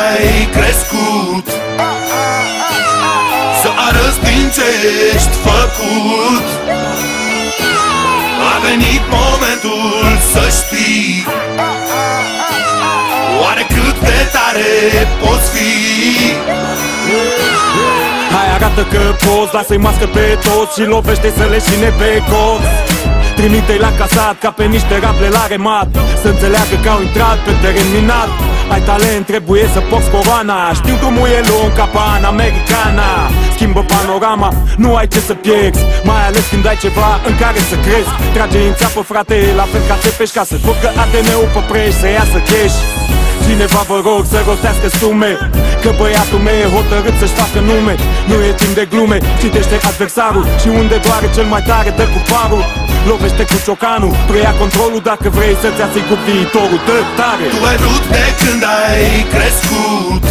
ai crescut, să arăți din ce ești făcut. A venit momentul să știi oare cât de tare poți fi. Hai, arată că poți, lasă-i mască pe toți și lovește-să leșine pe coți. Trimite-i la casat ca pe niște raple la remat, să înțeleagă că au intrat pe teren minat. Ai talent, trebuie să porți coroana, știu drumul e lung ca Pan-Americana. Schimbă panorama, nu ai ce să pierzi, mai ales când ai ceva în care să crezi. Trage în țeapă, frate, la fel ca Tepeș, ca să furcă ADN-ul pe preș, să iasă cash. Cineva vă rog să rostească sume, că băiatul meu e hotărât să-și facă nume. Nu e timp de glume, citește adversarul și unde doare cel mai tare dă cu parul. Lovește cu ciocanul, preia controlul dacă vrei să-ți asiguri viitorul. Dă tare! Tu ai vrut de când ai crescut,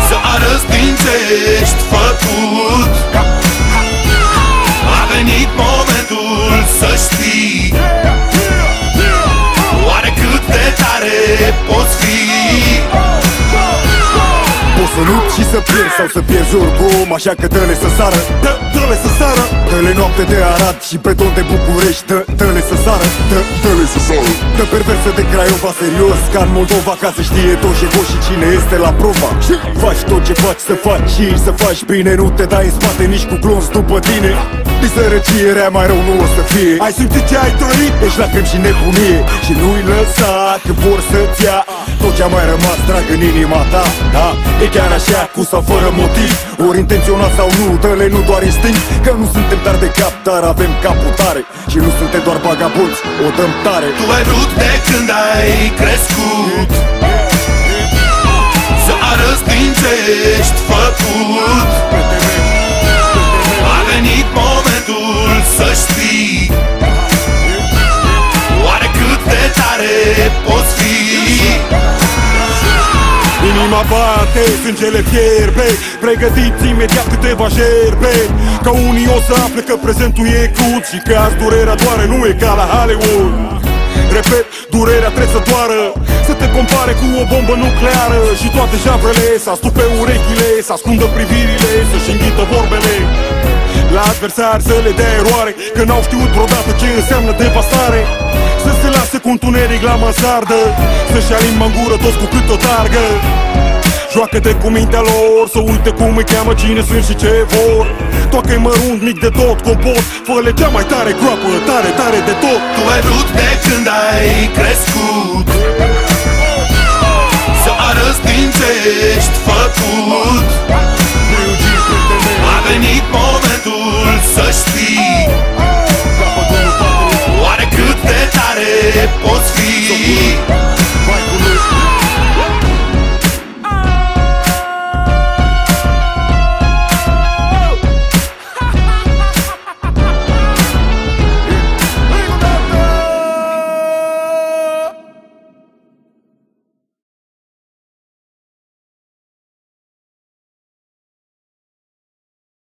să arăți din ce ești făcut. A venit momentul să știi oare cât de tare poți fi. Poți să lupți și să pierzi sau să pierzi oricum, așa că dă-le să sară, dă-le să sară. Dă-le noapte de Arad și beton de București, dă-le să sară, dă-le să sară. Dă perversă de Craiova serios, ca în Moldova, ca să știe tot ce și cine este la prova. Și faci tot ce faci să faci și să faci bine, nu te dai în spate nici cu glonț după tine. Din sărăcie rea mai rău nu o să fie. Ai simțit ce ai trăit? Ești lacrimi și nebunie și nu-i lăsa că vor să-ți ia tot ce-a mai rămas drag în inima ta. Da, e chiar așa, cu sau fără motiv, ori intenționat sau nu, dă-le nu doar instinct. Că nu suntem tari de cap, dar avem capul tare și nu suntem doar vagabonți, o dăm tare. Tu ai vrut de când ai crescut, să arăți din ce ești făcut. A venit momentul să știi oare cât de tare poți fi. Inima bate, sângele fierbe, pregătiți imediat câteva șerbe. Ca unii o să afle că prezentul e crud și că azi durerea doare, nu e ca la Hollywood. Repet, durerea trebuie să doară, să te compare cu o bombă nucleară. Și toate javrele să astupe urechile, să ascundă privirile, să-și înghită vorbele. La adversari să le dea eroare, că n-au știut vreodată ce înseamnă devastare. Să se lase cu întuneric la mansardă, să-și alimă în gură toți cu cât o targă. Joacă-te cu mintea lor, să uite cum îi cheamă, cine sunt și ce vor. Toacă-i mărunt, mic de tot, compot, fă-le cea mai tare groapă, tare, tare de tot. Tu ai vrut de când ai crescut, să arăți din ce ești făcut.